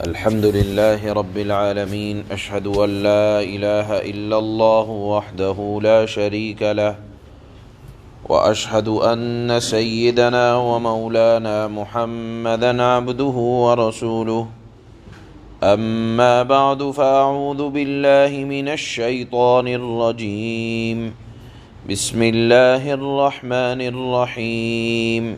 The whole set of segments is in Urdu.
الحمد لله رب العالمين، أشهد أن لا إله إلا الله وحده لا شريك له، وأشهد أن سيدنا ومولانا محمدا عبده ورسوله. أما بعد، فأعوذ بالله من الشيطان الرجيم. بسم الله الرحمن الرحيم.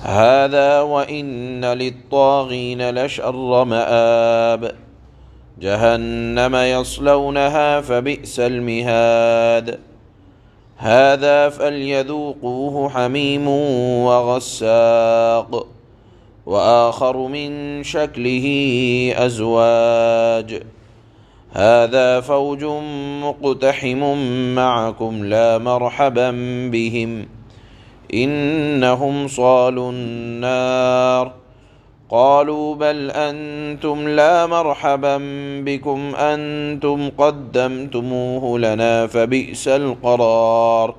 هذا وإن للطاغين لشر مآب، جهنم يصلونها فبئس المهاد. هذا فليذوقوه حميم وغساق، وآخر من شكله أزواج. هذا فوج مقتحم معكم لا مرحبا بهم، إنهم صالوا النار. قالوا بل أنتم لا مرحبا بكم أنتم قدمتموه لنا فبئس القرار.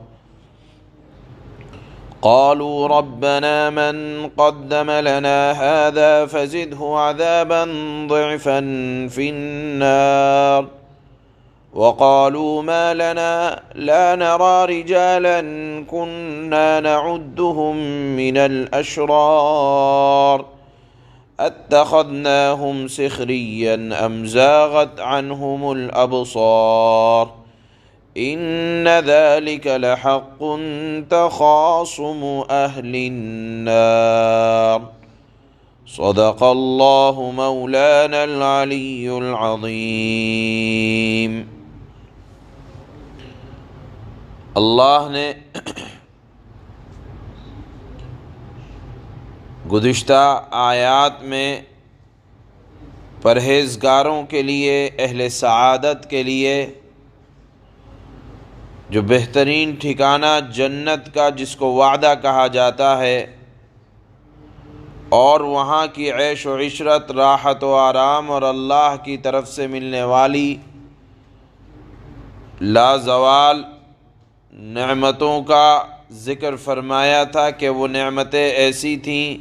قالوا ربنا من قدم لنا هذا فزده عذابا ضعفا في النار. وقالوا ما لنا لا نرى رجالا كنا نعدهم من الأشرار، اتخذناهم سخريا أم زاغت عنهم الأبصار. إن ذلك لحق تخاصم أهل النار. صدق الله مولانا العلي العظيم. اللہ نے گزشتہ آیات میں پرہیزگاروں کے لیے، اہل سعادت کے لیے جو بہترین ٹھکانہ جنت کا جس کو وعدہ کہا جاتا ہے، اور وہاں کی عیش و عشرت، راحت و آرام اور اللہ کی طرف سے ملنے والی لازوال نعمتوں کا ذکر فرمایا تھا کہ وہ نعمتیں ایسی تھیں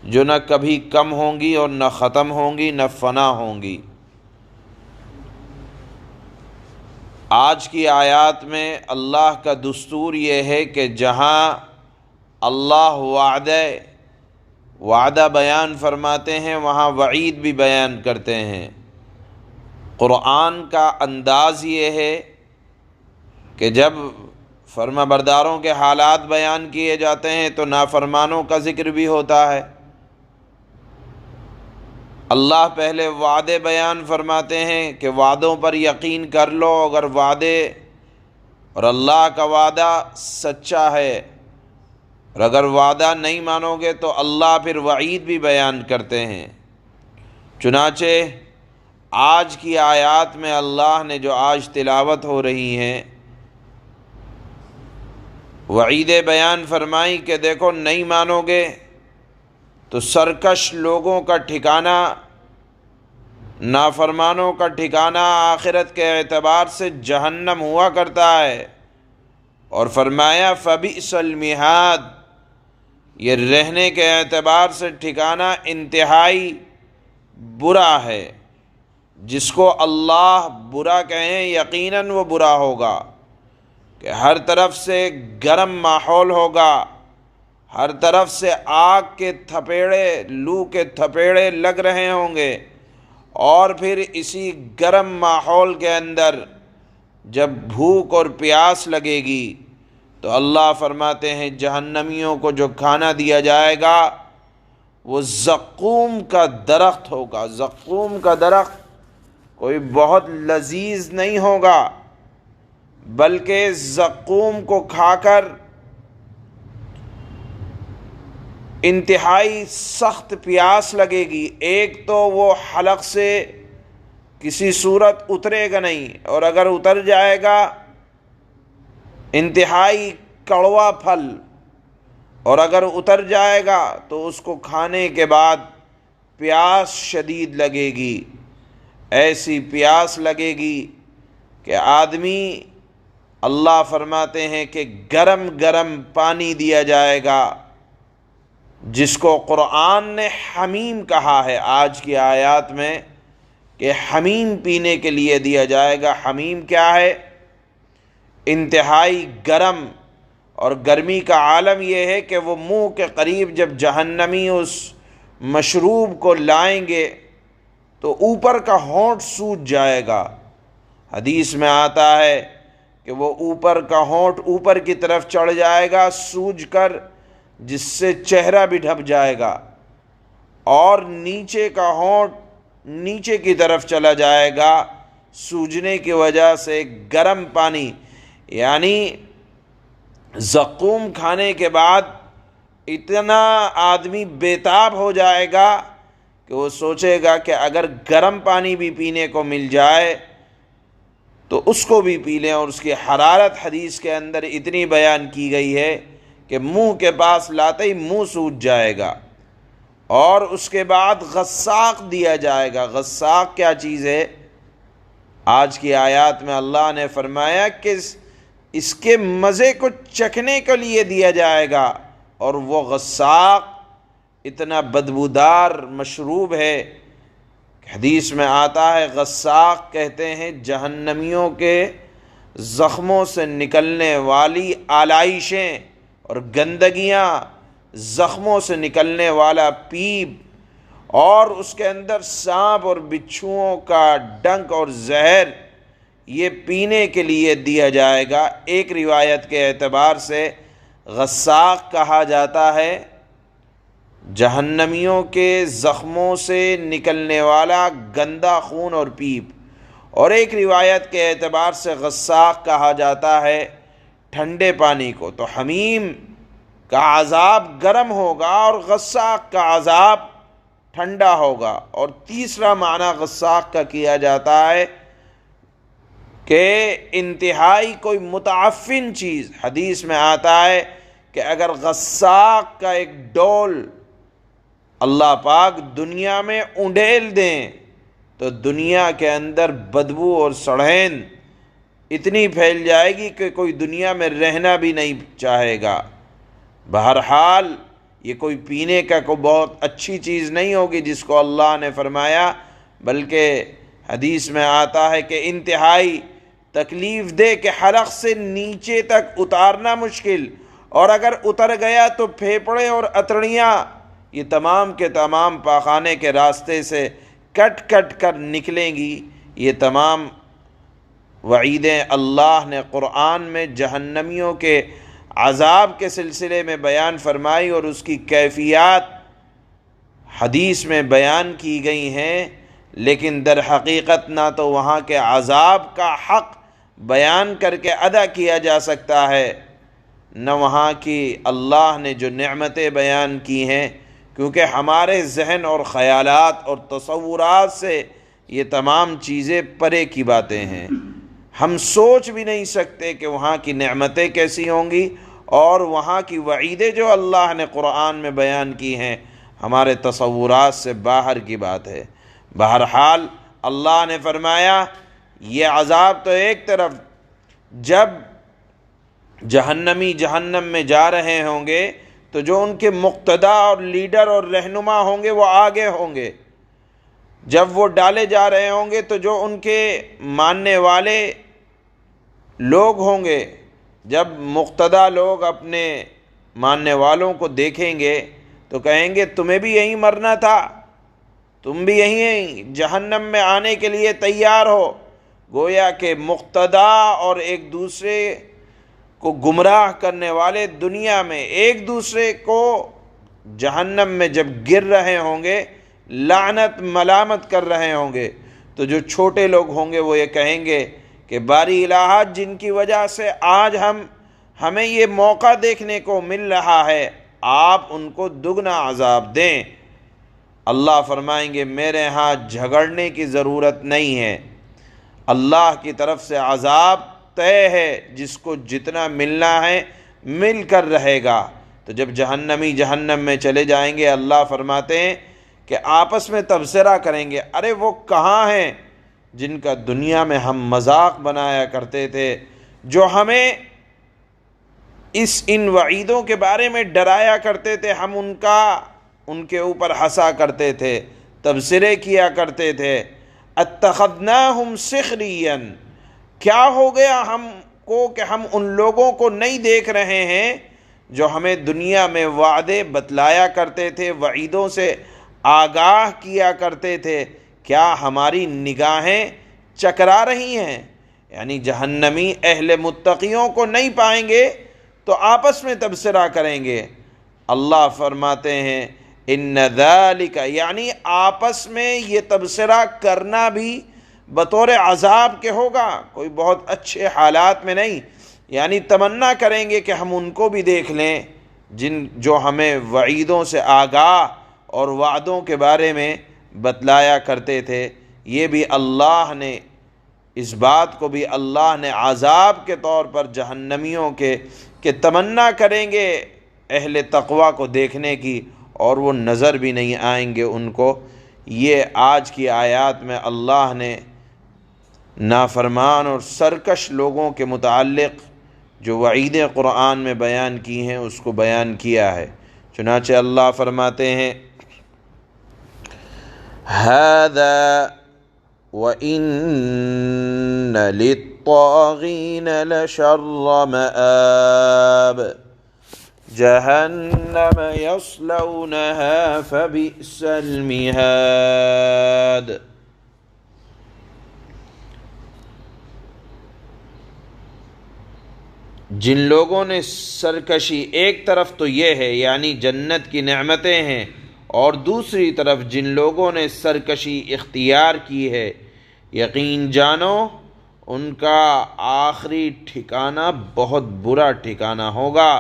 جو نہ کبھی کم ہوں گی اور نہ ختم ہوں گی، نہ فنا ہوں گی۔ آج کی آیات میں اللہ کا دستور یہ ہے کہ جہاں اللہ وعدہ بیان فرماتے ہیں، وہاں وعید بھی بیان کرتے ہیں۔ قرآن کا انداز یہ ہے کہ جب فرما برداروں کے حالات بیان کیے جاتے ہیں تو نافرمانوں کا ذکر بھی ہوتا ہے۔ اللہ پہلے وعدے بیان فرماتے ہیں کہ وعدوں پر یقین کر لو، اگر وعدے اور اللہ کا وعدہ سچا ہے، اور اگر وعدہ نہیں مانو گے تو اللہ پھر وعید بھی بیان کرتے ہیں۔ چنانچہ آج کی آیات میں اللہ نے جو آج تلاوت ہو رہی ہیں، وعیدیں بیان فرمائی کہ دیکھو نہیں مانو گے تو سرکش لوگوں کا ٹھکانہ، نافرمانوں کا ٹھکانہ آخرت کے اعتبار سے جہنم ہوا کرتا ہے۔ اور فرمایا فبئس المہاد، یہ رہنے کے اعتبار سے ٹھکانہ انتہائی برا ہے۔ جس کو اللہ برا کہیں یقیناً وہ برا ہوگا، کہ ہر طرف سے گرم ماحول ہوگا، ہر طرف سے آگ کے تھپیڑے، لو کے تھپیڑے لگ رہے ہوں گے، اور پھر اسی گرم ماحول کے اندر جب بھوک اور پیاس لگے گی تو اللہ فرماتے ہیں جہنمیوں کو جو کھانا دیا جائے گا وہ زقوم کا درخت ہوگا۔ زقوم کا درخت کوئی بہت لذیذ نہیں ہوگا، بلکہ زقوم کو کھا کر انتہائی سخت پیاس لگے گی۔ ایک تو وہ حلق سے کسی صورت اترے گا نہیں، اور اگر اتر جائے گا انتہائی کڑوا پھل، اور اگر اتر جائے گا تو اس کو کھانے کے بعد پیاس شدید لگے گی۔ ایسی پیاس لگے گی کہ آدمی، اللہ فرماتے ہیں کہ گرم گرم پانی دیا جائے گا، جس کو قرآن نے حمیم کہا ہے آج کی آیات میں کہ حمیم پینے کے لیے دیا جائے گا۔ حمیم کیا ہے؟ انتہائی گرم، اور گرمی کا عالم یہ ہے کہ وہ منہ کے قریب جب جہنمی اس مشروب کو لائیں گے تو اوپر کا ہونٹ سوج جائے گا۔ حدیث میں آتا ہے کہ وہ اوپر کا ہونٹ اوپر کی طرف چڑھ جائے گا سوج کر، جس سے چہرہ بھی ڈھپ جائے گا، اور نیچے کا ہونٹ نیچے کی طرف چلا جائے گا سوجنے کی وجہ سے۔ گرم پانی، یعنی زقوم کھانے کے بعد اتنا آدمی بیتاب ہو جائے گا کہ وہ سوچے گا کہ اگر گرم پانی بھی پینے کو مل جائے تو اس کو بھی پی لیں، اور اس کی حرارت حدیث کے اندر اتنی بیان کی گئی ہے کہ منہ کے پاس لاتے ہی منہ سوج جائے گا۔ اور اس کے بعد غساق دیا جائے گا۔ غساق کیا چیز ہے؟ آج کی آیات میں اللہ نے فرمایا کہ اس کے مزے کو چکھنے کے لیے دیا جائے گا، اور وہ غساق اتنا بدبودار مشروب ہے۔ حدیث میں آتا ہے غساق کہتے ہیں جہنمیوں کے زخموں سے نکلنے والی آلائشیں اور گندگیاں، زخموں سے نکلنے والا پیپ، اور اس کے اندر سانپ اور بچھوؤں کا ڈنک اور زہر، یہ پینے کے لیے دیا جائے گا۔ ایک روایت کے اعتبار سے غساق کہا جاتا ہے جہنمیوں کے زخموں سے نکلنے والا گندا خون اور پیپ، اور ایک روایت کے اعتبار سے غساق کہا جاتا ہے ٹھنڈے پانی کو۔ تو حمیم کا عذاب گرم ہوگا اور غساق کا عذاب ٹھنڈا ہوگا۔ اور تیسرا معنی غساق کا کیا جاتا ہے کہ انتہائی کوئی متعفن چیز۔ حدیث میں آتا ہے کہ اگر غساق کا ایک ڈول اللہ پاک دنیا میں انڈیل دیں تو دنیا کے اندر بدبو اور سڑین اتنی پھیل جائے گی کہ کوئی دنیا میں رہنا بھی نہیں چاہے گا۔ بہرحال یہ کوئی پینے کا کوئی بہت اچھی چیز نہیں ہوگی جس کو اللہ نے فرمایا، بلکہ حدیث میں آتا ہے کہ انتہائی تکلیف دے کہ حلق سے نیچے تک اتارنا مشکل، اور اگر اتر گیا تو پھیپھڑے اور اتڑیاں یہ تمام کے تمام پاخانے کے راستے سے کٹ کٹ کر نکلیں گی۔ یہ تمام وعیدیں اللہ نے قرآن میں جہنمیوں کے عذاب کے سلسلے میں بیان فرمائی، اور اس کی کیفیات حدیث میں بیان کی گئی ہیں، لیکن در حقیقت نہ تو وہاں کے عذاب کا حق بیان کر کے ادا کیا جا سکتا ہے، نہ وہاں کی اللہ نے جو نعمتیں بیان کی ہیں، کیونکہ ہمارے ذہن اور خیالات اور تصورات سے یہ تمام چیزیں پرے کی باتیں ہیں۔ ہم سوچ بھی نہیں سکتے کہ وہاں کی نعمتیں کیسی ہوں گی، اور وہاں کی وعیدیں جو اللہ نے قرآن میں بیان کی ہیں ہمارے تصورات سے باہر کی بات ہے۔ بہرحال اللہ نے فرمایا یہ عذاب تو ایک طرف جب جہنمی جہنم میں جا رہے ہوں گے تو جو ان کے مقتدا اور لیڈر اور رہنما ہوں گے وہ آگے ہوں گے، جب وہ ڈالے جا رہے ہوں گے تو جو ان کے ماننے والے لوگ ہوں گے، جب مقتدا لوگ اپنے ماننے والوں کو دیکھیں گے تو کہیں گے تمہیں بھی یہیں مرنا تھا، تم بھی یہیں جہنم میں آنے کے لیے تیار ہو۔ گویا کہ مقتدا اور ایک دوسرے کو گمراہ کرنے والے دنیا میں ایک دوسرے کو جہنم میں جب گر رہے ہوں گے لعنت ملامت کر رہے ہوں گے، تو جو چھوٹے لوگ ہوں گے وہ یہ کہیں گے کہ باری الہ جن کی وجہ سے آج ہمیں یہ موقع دیکھنے کو مل رہا ہے، آپ ان کو دگنا عذاب دیں۔ اللہ فرمائیں گے میرے ہاں جھگڑنے کی ضرورت نہیں ہے، اللہ کی طرف سے عذاب طے ہے، جس کو جتنا ملنا ہے مل کر رہے گا۔ تو جب جہنمی جہنم میں چلے جائیں گے اللہ فرماتے ہیں کہ آپس میں تبصرہ کریں گے، ارے وہ کہاں ہیں جن کا دنیا میں ہم مذاق بنایا کرتے تھے، جو ہمیں ان وعیدوں کے بارے میں ڈرایا کرتے تھے، ہم ان کے اوپر ہنسا کرتے تھے، تبصرے کیا کرتے تھے۔ اتخذناہم سخریا، کیا ہو گیا ہم کو کہ ہم ان لوگوں کو نہیں دیکھ رہے ہیں جو ہمیں دنیا میں وعدے بتلایا کرتے تھے، وعیدوں سے آگاہ کیا کرتے تھے، کیا ہماری نگاہیں چکرا رہی ہیں؟ یعنی جہنمی اہل متقیوں کو نہیں پائیں گے تو آپس میں تبصرہ کریں گے۔ اللہ فرماتے ہیں ان ذالک، یعنی آپس میں یہ تبصرہ کرنا بھی بطور عذاب کے ہوگا، کوئی بہت اچھے حالات میں نہیں، یعنی تمنا کریں گے کہ ہم ان کو بھی دیکھ لیں جو ہمیں وعیدوں سے آگاہ اور وعدوں کے بارے میں بتلایا کرتے تھے۔ یہ بھی اللہ نے، اس بات کو بھی اللہ نے عذاب کے طور پر جہنمیوں کے کہ تمنا کریں گے اہل تقوی کو دیکھنے کی اور وہ نظر بھی نہیں آئیں گے ان کو۔ یہ آج کی آیات میں اللہ نے نافرمان اور سرکش لوگوں کے متعلق جو وعیدیں قرآن میں بیان کی ہیں اس کو بیان کیا ہے۔ چنانچہ اللہ فرماتے ہیں هَذَا وَإِنَّ لِلطَّاغِينَ لَشَرَّ مَآبٍ جَهَنَّمَ يَصْلَوْنَهَا فَبِئْسَ الْمِهَادُ۔ جن لوگوں نے سرکشی، ایک طرف تو یہ ہے یعنی جنت کی نعمتیں ہیں، اور دوسری طرف جن لوگوں نے سرکشی اختیار کی ہے، یقین جانو ان کا آخری ٹھکانہ بہت برا ٹھکانہ ہوگا،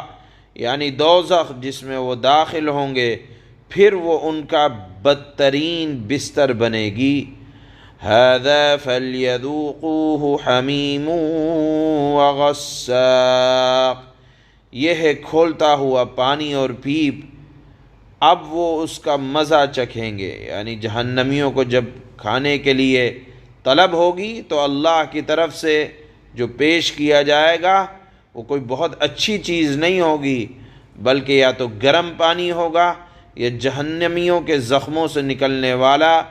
یعنی دوزخ جس میں وہ داخل ہوں گے، پھر وہ ان کا بدترین بستر بنے گی۔ هذا فليذوقوه حمیم وغساق، یہ ہے کھولتا ہوا پانی اور پیپ، اب وہ اس کا مزہ چکھیں گے۔ یعنی جہنمیوں کو جب کھانے کے لیے طلب ہوگی تو اللہ کی طرف سے جو پیش کیا جائے گا وہ کوئی بہت اچھی چیز نہیں ہوگی، بلکہ یا تو گرم پانی ہوگا یا جہنمیوں کے زخموں سے نکلنے والا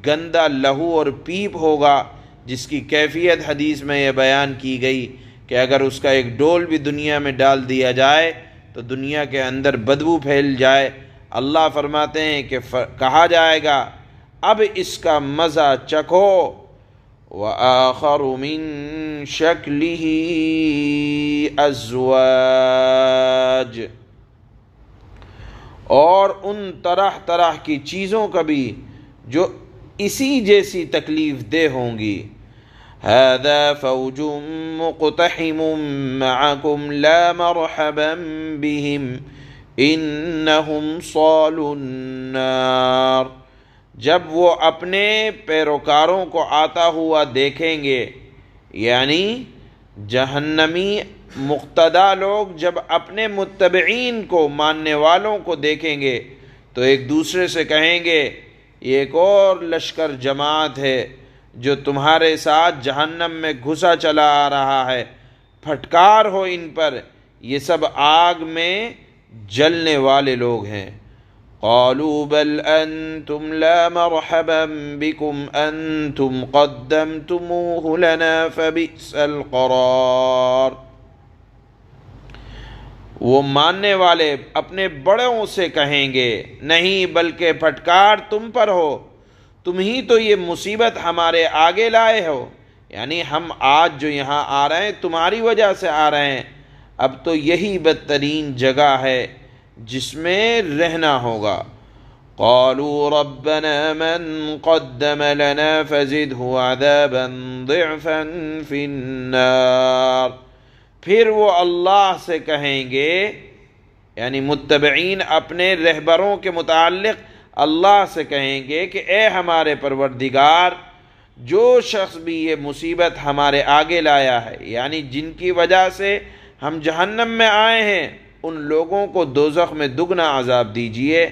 گندا لہو اور پیپ ہوگا، جس کی کیفیت حدیث میں یہ بیان کی گئی کہ اگر اس کا ایک ڈول بھی دنیا میں ڈال دیا جائے تو دنیا کے اندر بدبو پھیل جائے۔ اللہ فرماتے ہیں کہ کہا جائے گا اب اس کا مزہ چکھو، وآخر من شکلہ ازواج، اور ان طرح طرح کی چیزوں کا بھی جو اسی جیسی تکلیف دہ ہوں گی۔ هذا فوج مقتحم معكم لا مرحبا بهم انہم صالوا النار، جب وہ اپنے پیروکاروں کو آتا ہوا دیکھیں گے، یعنی جہنمی مقتدا لوگ جب اپنے متبعین کو، ماننے والوں کو دیکھیں گے تو ایک دوسرے سے کہیں گے یہ ایک اور لشکر جماعت ہے جو تمہارے ساتھ جہنم میں گھسا چلا آ رہا ہے، پھٹکار ہو ان پر، یہ سب آگ میں جلنے والے لوگ ہیں۔ قالوا بل انتم لا مرحبا بكم انتم قدمتموه لنا فبئس القرار، وہ ماننے والے اپنے بڑوں سے کہیں گے نہیں بلکہ پھٹکار تم پر ہو، تم ہی تو یہ مصیبت ہمارے آگے لائے ہو، یعنی ہم آج جو یہاں آ رہے ہیں تمہاری وجہ سے آ رہے ہیں، اب تو یہی بدترین جگہ ہے جس میں رہنا ہوگا۔ قالوا ربنا من قدم لنا فزده عذابا ضعفا في النار، پھر وہ اللہ سے کہیں گے، یعنی متبعین اپنے رہبروں کے متعلق اللہ سے کہیں گے کہ اے ہمارے پروردگار، جو شخص بھی یہ مصیبت ہمارے آگے لایا ہے، یعنی جن کی وجہ سے ہم جہنم میں آئے ہیں، ان لوگوں کو دوزخ میں دگنا عذاب دیجئے۔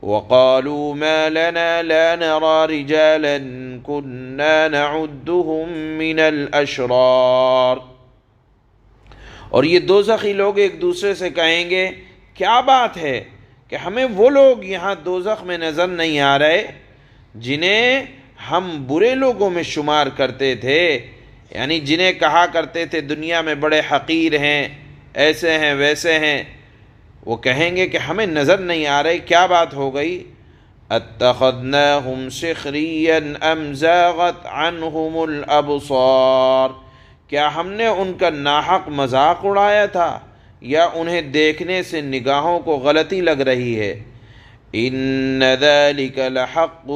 وقالوا ما لنا لا نرى رجالا كنا نعدهم من الاشرار، اور یہ دوزخی لوگ ایک دوسرے سے کہیں گے کیا بات ہے کہ ہمیں وہ لوگ یہاں دوزخ میں نظر نہیں آ رہے جنہیں ہم برے لوگوں میں شمار کرتے تھے، یعنی جنہیں کہا کرتے تھے دنیا میں بڑے حقیر ہیں، ایسے ہیں ویسے ہیں، وہ کہیں گے کہ ہمیں نظر نہیں آ رہے، کیا بات ہو گئی؟ اتخذناہم سخریا ام زاغت عنہم الابصار، کیا ہم نے ان کا ناحق مذاق اڑایا تھا یا انہیں دیکھنے سے نگاہوں کو غلطی لگ رہی ہے؟ ان ذلک لحق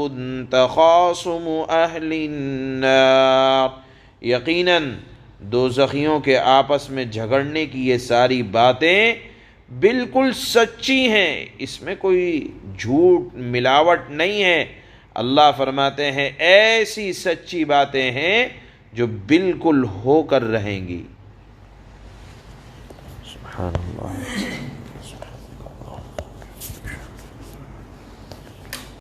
تخاصم اہل النار، یقیناً دوزخیوں کے آپس میں جھگڑنے کی یہ ساری باتیں بالکل سچی ہیں، اس میں کوئی جھوٹ ملاوٹ نہیں ہے۔ اللہ فرماتے ہیں ایسی سچی باتیں ہیں جو بالکل ہو کر رہیں گی۔ سبحان اللہ۔